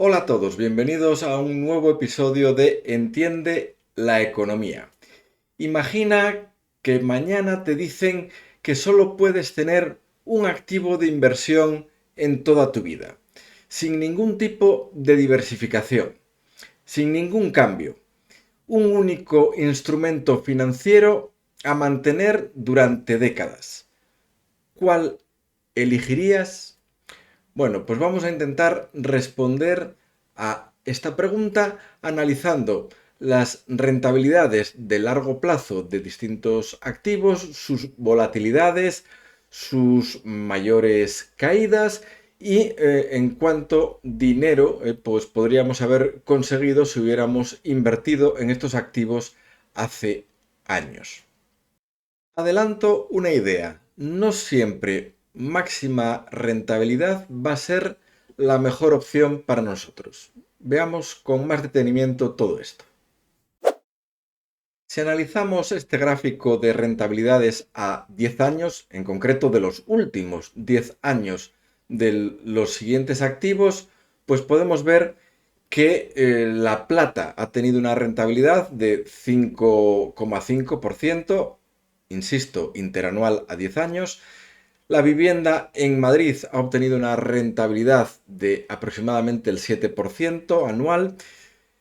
Hola a todos, bienvenidos a un nuevo episodio de Entiende la economía. Imagina que mañana te dicen que solo puedes tener un activo de inversión en toda tu vida, sin ningún tipo de diversificación, sin ningún cambio, un único instrumento financiero a mantener durante décadas. ¿Cuál elegirías? Bueno, pues vamos a intentar responder a esta pregunta analizando las rentabilidades de largo plazo de distintos activos, sus volatilidades, sus mayores caídas y en cuánto dinero pues podríamos haber conseguido si hubiéramos invertido en estos activos hace años. Adelanto una idea. No siempre máxima rentabilidad va a ser la mejor opción para nosotros. Veamos con más detenimiento todo esto. Si analizamos este gráfico de rentabilidades a 10 años, en concreto de los últimos 10 años de los siguientes activos, pues podemos ver que la plata ha tenido una rentabilidad de 5,5%, insisto, interanual a 10 años. La vivienda en Madrid ha obtenido una rentabilidad de aproximadamente el 7% anual.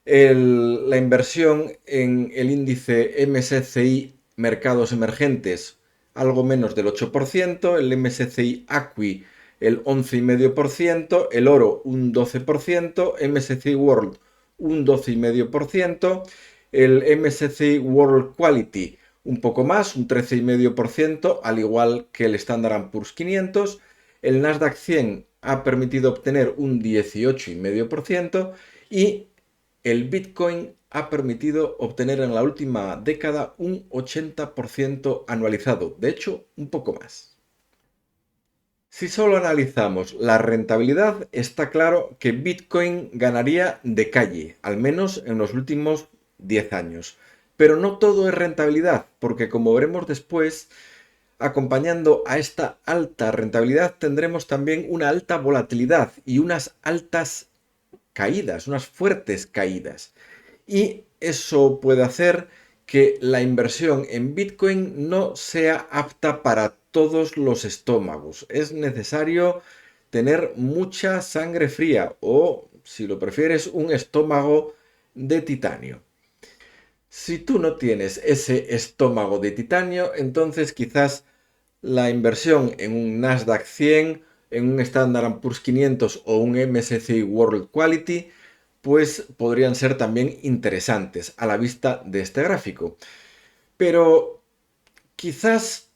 La inversión en el índice MSCI Mercados Emergentes, algo menos del 8%, el MSCI ACWI el 11,5%, el oro un 12%, MSCI World un 12,5%, el MSCI World Quality un poco más, un 13,5%, al igual que el Standard Poor's 500. El Nasdaq 100 ha permitido obtener un 18,5% y el Bitcoin ha permitido obtener en la última década un 80% anualizado, de hecho, un poco más. Si solo analizamos la rentabilidad, está claro que Bitcoin ganaría de calle, al menos en los últimos 10 años. Pero no todo es rentabilidad, porque como veremos después, acompañando a esta alta rentabilidad tendremos también una alta volatilidad y unas altas caídas, unas fuertes caídas. Y eso puede hacer que la inversión en Bitcoin no sea apta para todos los estómagos. Es necesario tener mucha sangre fría o, si lo prefieres, un estómago de titanio. Si tú no tienes ese estómago de titanio, entonces quizás la inversión en un Nasdaq 100, en un Standard Poor's 500 o un MSCI World Quality pues podrían ser también interesantes a la vista de este gráfico. Pero quizás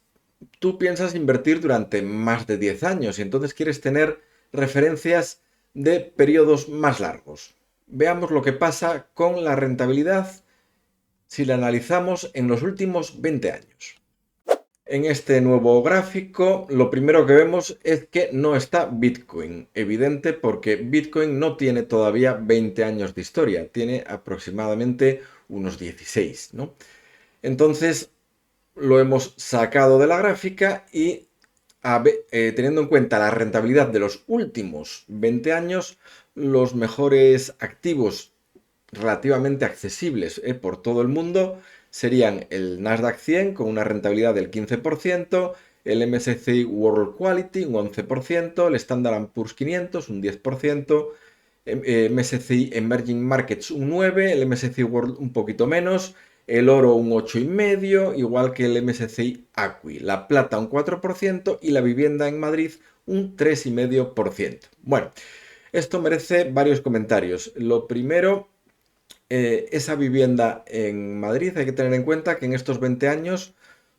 tú piensas invertir durante más de 10 años y entonces quieres tener referencias de periodos más largos. Veamos lo que pasa con la rentabilidad si la analizamos en los últimos 20 años. En este nuevo gráfico, lo primero que vemos es que no está Bitcoin. Evidente porque Bitcoin no tiene todavía 20 años de historia, tiene aproximadamente unos 16, ¿no? Entonces, lo hemos sacado de la gráfica y teniendo en cuenta la rentabilidad de los últimos 20 años, los mejores activos relativamente accesibles por todo el mundo serían el Nasdaq 100 con una rentabilidad del 15%, el MSCI World Quality un 11%, el Standard Poor's 500 un 10%, MSCI Emerging Markets un 9%, el MSCI World un poquito menos, el oro un 8,5%, igual que el MSCI ACWI, la plata un 4% y la vivienda en Madrid un 3,5%. Bueno, esto merece varios comentarios. Lo primero, esa vivienda en Madrid, hay que tener en cuenta que en estos 20 años,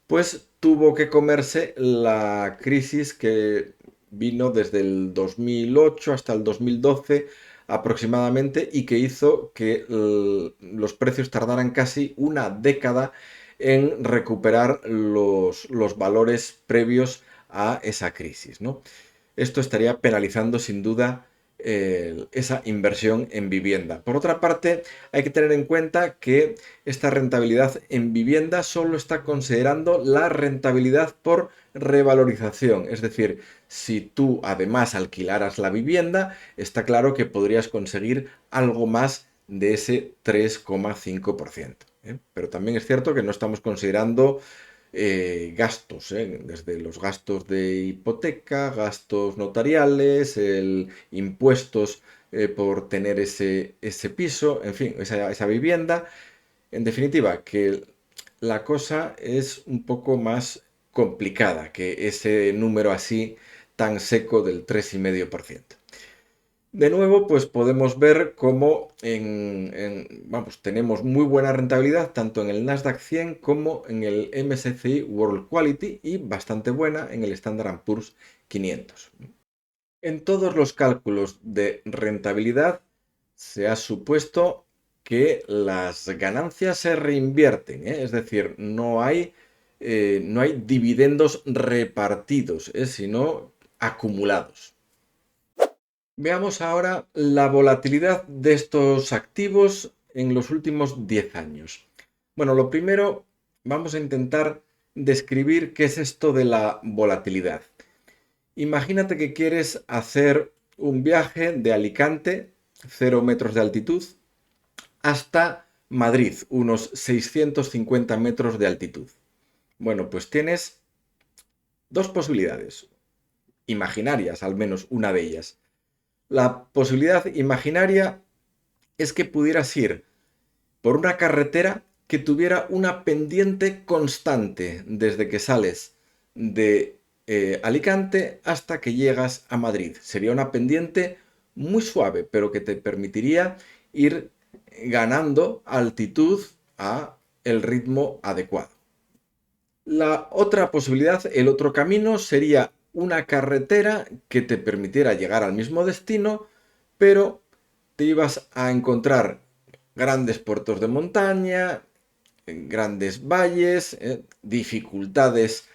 pues tuvo que comerse la crisis que vino desde el 2008 hasta el 2012 aproximadamente y que hizo que los precios tardaran casi una década en recuperar los valores previos a esa crisis, ¿no? Esto estaría penalizando sin duda esa inversión en vivienda. Por otra parte, hay que tener en cuenta que esta rentabilidad en vivienda solo está considerando la rentabilidad por revalorización. Es decir, si tú además alquilaras la vivienda, está claro que podrías conseguir algo más de ese 3,5%. Pero también es cierto que no estamos considerando gastos, desde los gastos de hipoteca, gastos notariales, impuestos por tener ese piso, en fin, esa vivienda. En definitiva, que la cosa es un poco más complicada que ese número así tan seco del 3,5%. De nuevo, pues podemos ver cómo vamos, tenemos muy buena rentabilidad tanto en el Nasdaq 100 como en el MSCI World Quality y bastante buena en el Standard Poor's 500. En todos los cálculos de rentabilidad se ha supuesto que las ganancias se reinvierten, es decir, no hay dividendos repartidos, sino acumulados. Veamos ahora la volatilidad de estos activos en los últimos 10 años. Bueno, lo primero, vamos a intentar describir qué es esto de la volatilidad. Imagínate que quieres hacer un viaje de Alicante, 0 metros de altitud, hasta Madrid, unos 650 metros de altitud. Bueno, pues tienes dos posibilidades, imaginarias, al menos una de ellas. La posibilidad imaginaria es que pudieras ir por una carretera que tuviera una pendiente constante desde que sales de Alicante hasta que llegas a Madrid. Sería una pendiente muy suave, pero que te permitiría ir ganando altitud a el ritmo adecuado. La otra posibilidad, el otro camino, sería una carretera que te permitiera llegar al mismo destino, pero te ibas a encontrar grandes puertos de montaña, grandes valles, dificultades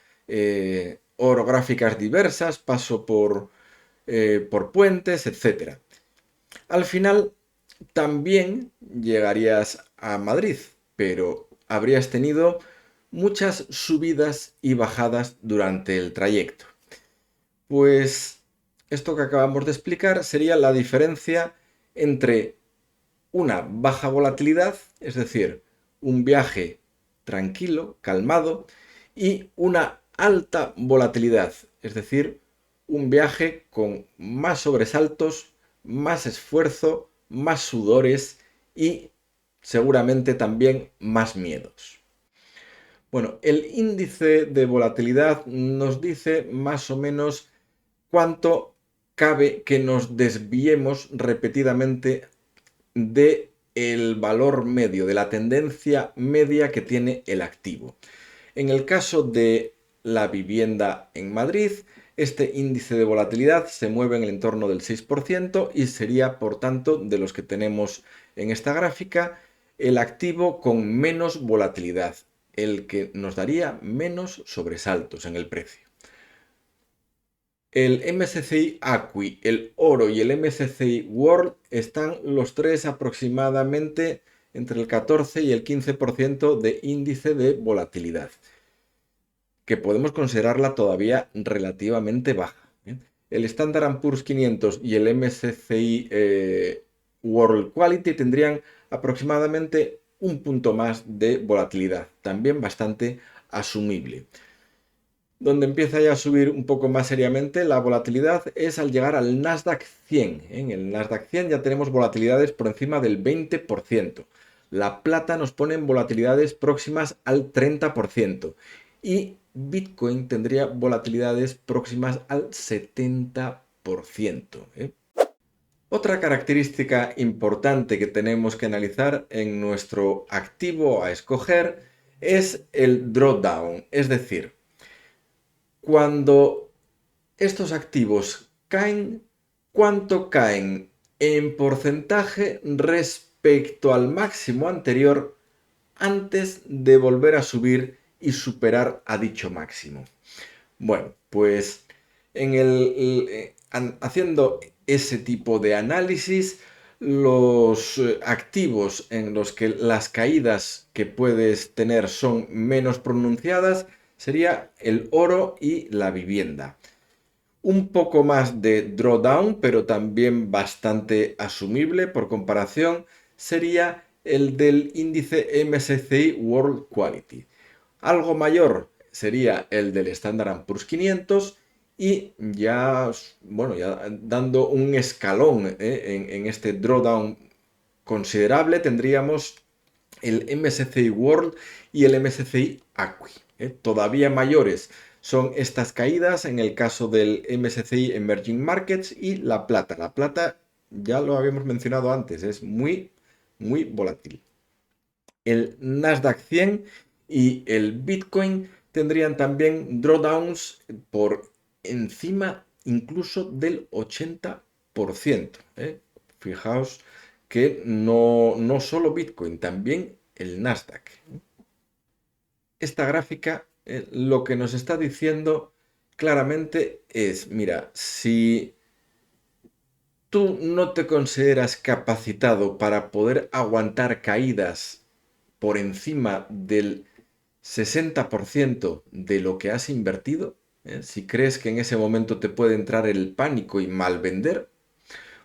orográficas diversas, paso por puentes, etc. Al final también llegarías a Madrid, pero habrías tenido muchas subidas y bajadas durante el trayecto. Pues esto que acabamos de explicar sería la diferencia entre una baja volatilidad, es decir, un viaje tranquilo, calmado, y una alta volatilidad, es decir, un viaje con más sobresaltos, más esfuerzo, más sudores y seguramente también más miedos. Bueno, el índice de volatilidad nos dice más o menos cuánto cabe que nos desviemos repetidamente de el valor medio, de la tendencia media que tiene el activo. En el caso de la vivienda en Madrid, este índice de volatilidad se mueve en el entorno del 6% y sería, por tanto, de los que tenemos en esta gráfica, el activo con menos volatilidad, el que nos daría menos sobresaltos en el precio. El MSCI ACWI, el oro y el MSCI World están los tres aproximadamente entre el 14 y el 15% de índice de volatilidad, que podemos considerarla todavía relativamente baja. El Standard Poor's 500 y el MSCI World Quality tendrían aproximadamente un punto más de volatilidad, también bastante asumible. Donde empieza ya a subir un poco más seriamente la volatilidad es al llegar al Nasdaq 100. En el Nasdaq 100 ya tenemos volatilidades por encima del 20%. La plata nos pone en volatilidades próximas al 30%. Y Bitcoin tendría volatilidades próximas al 70%. Otra característica importante que tenemos que analizar en nuestro activo a escoger es el drawdown, es decir, cuando estos activos caen, ¿cuánto caen en porcentaje respecto al máximo anterior antes de volver a subir y superar a dicho máximo? Bueno, pues haciendo ese tipo de análisis, los activos en los que las caídas que puedes tener son menos pronunciadas sería el oro y la vivienda. Un poco más de drawdown, pero también bastante asumible por comparación, sería el del índice MSCI World Quality. Algo mayor sería el del Standard Poor's 500 y ya, bueno, ya dando un escalón en este drawdown considerable tendríamos el MSCI World y el MSCI ACWI. Todavía mayores son estas caídas en el caso del MSCI Emerging Markets y la plata. La plata, ya lo habíamos mencionado antes, es muy, muy volátil. El Nasdaq 100 y el Bitcoin tendrían también drawdowns por encima incluso del 80%. Fijaos que no solo Bitcoin, también el Nasdaq. Esta gráfica lo que nos está diciendo claramente es, mira, si tú no te consideras capacitado para poder aguantar caídas por encima del 60% de lo que has invertido, si crees que en ese momento te puede entrar el pánico y mal vender,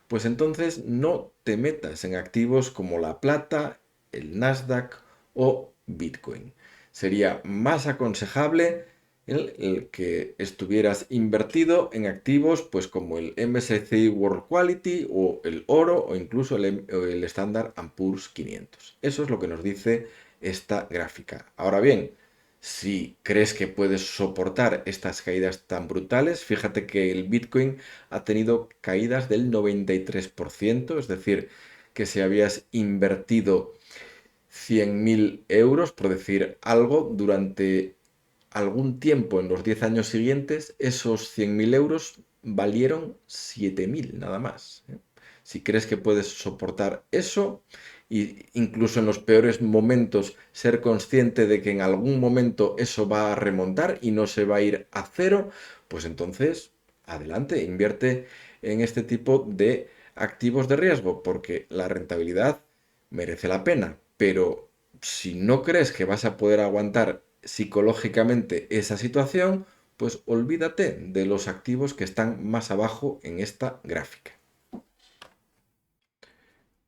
pues entonces no te metas en activos como la plata, el Nasdaq o Bitcoin. Sería más aconsejable el que estuvieras invertido en activos pues como el MSCI World Quality o el oro o incluso el Standard Poor's 500. Eso es lo que nos dice esta gráfica. Ahora bien, si crees que puedes soportar estas caídas tan brutales, fíjate que el Bitcoin ha tenido caídas del 93%, es decir, que si habías invertido 100.000 euros, por decir algo, durante algún tiempo en los 10 años siguientes, esos 100.000 euros valieron 7.000 nada más. Si crees que puedes soportar eso, e incluso en los peores momentos ser consciente de que en algún momento eso va a remontar y no se va a ir a cero, pues entonces adelante, invierte en este tipo de activos de riesgo, porque la rentabilidad merece la pena, pero si no crees que vas a poder aguantar psicológicamente esa situación, pues olvídate de los activos que están más abajo en esta gráfica.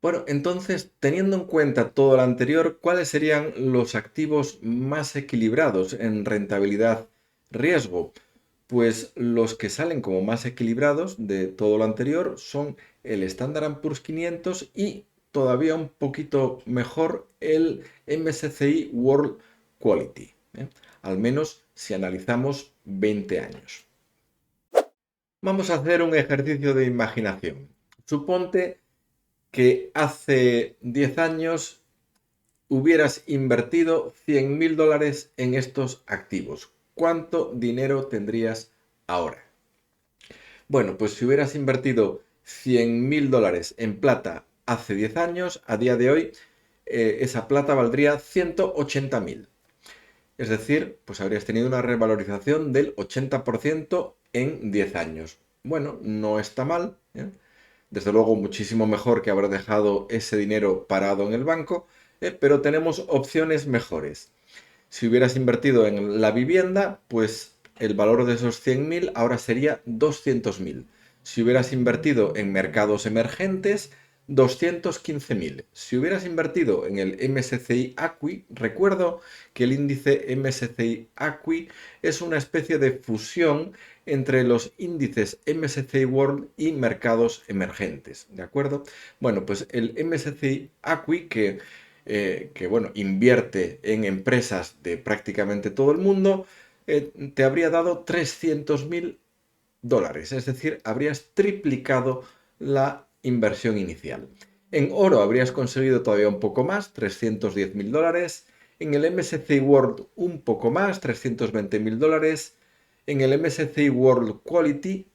Bueno, entonces, teniendo en cuenta todo lo anterior, ¿cuáles serían los activos más equilibrados en rentabilidad-riesgo? Pues los que salen como más equilibrados de todo lo anterior son el Standard Poor's 500 y todavía un poquito mejor el MSCI World Quality, al menos si analizamos 20 años. Vamos a hacer un ejercicio de imaginación. Suponte que hace 10 años hubieras invertido 100.000 dólares en estos activos. ¿Cuánto dinero tendrías ahora? Bueno, pues si hubieras invertido 100.000 dólares en plata hace 10 años, a día de hoy, esa plata valdría 180.000. Es decir, pues habrías tenido una revalorización del 80% en 10 años. Bueno, no está mal, ¿eh? Desde luego muchísimo mejor que haber dejado ese dinero parado en el banco, pero tenemos opciones mejores. Si hubieras invertido en la vivienda, pues el valor de esos 100.000 ahora sería 200.000. Si hubieras invertido en mercados emergentes, 215.000. Si hubieras invertido en el MSCI ACWI, recuerdo que el índice MSCI ACWI es una especie de fusión entre los índices MSCI World y mercados emergentes, ¿de acuerdo? Bueno, pues el MSCI ACWI que bueno, invierte en empresas de prácticamente todo el mundo, te habría dado 300.000 dólares, es decir, habrías triplicado la inversión inicial. En oro habrías conseguido todavía un poco más, 310.000 dólares. En el MSCI World un poco más, 320.000 dólares. En el MSCI World Quality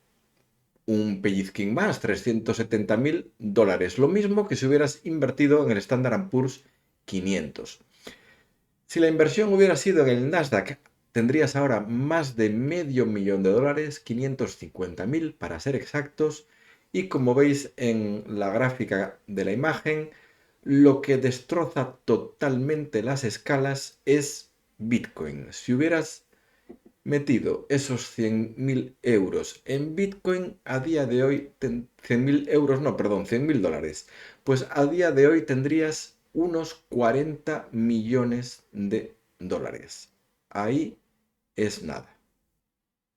un pellizquín más, 370.000 dólares. Lo mismo que si hubieras invertido en el Standard Poor's 500. Si la inversión hubiera sido en el Nasdaq, tendrías ahora más de $500.000, 550.000 para ser exactos, Y como veis en la gráfica de la imagen, lo que destroza totalmente las escalas es Bitcoin. Si hubieras metido esos 100.000 euros en Bitcoin, a día de hoy, 100.000 euros, no, perdón, 100.000 dólares, pues a día de hoy tendrías unos 40 millones de dólares. Ahí es nada.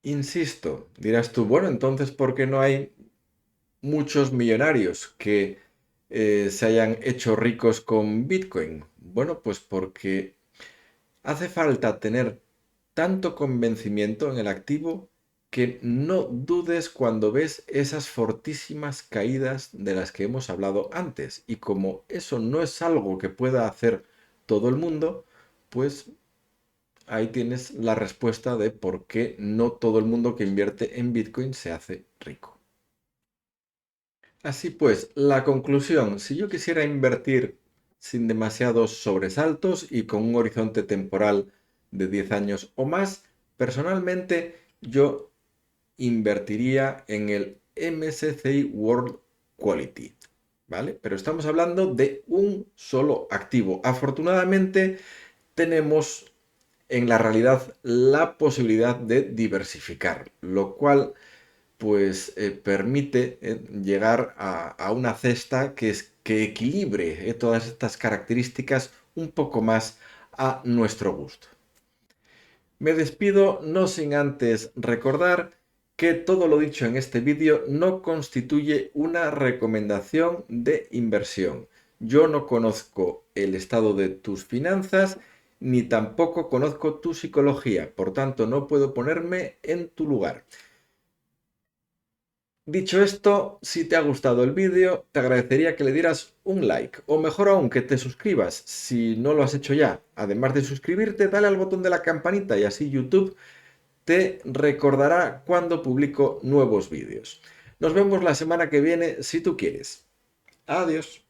Insisto, dirás tú, bueno, entonces, ¿por qué no hay muchos millonarios que se hayan hecho ricos con Bitcoin? Bueno, pues porque hace falta tener tanto convencimiento en el activo que no dudes cuando ves esas fortísimas caídas de las que hemos hablado antes. Y como eso no es algo que pueda hacer todo el mundo, pues ahí tienes la respuesta de por qué no todo el mundo que invierte en Bitcoin se hace rico. Así pues, la conclusión, si yo quisiera invertir sin demasiados sobresaltos y con un horizonte temporal de 10 años o más, personalmente yo invertiría en el MSCI World Quality, ¿vale? Pero estamos hablando de un solo activo. Afortunadamente tenemos en la realidad la posibilidad de diversificar, lo cual pues permite llegar a una cesta que equilibre todas estas características un poco más a nuestro gusto. Me despido no sin antes recordar que todo lo dicho en este vídeo no constituye una recomendación de inversión. Yo no conozco el estado de tus finanzas ni tampoco conozco tu psicología, por tanto no puedo ponerme en tu lugar. Dicho esto, si te ha gustado el vídeo, te agradecería que le dieras un like o mejor aún que te suscribas si no lo has hecho ya. Además de suscribirte, dale al botón de la campanita y así YouTube te recordará cuando publico nuevos vídeos. Nos vemos la semana que viene si tú quieres. Adiós.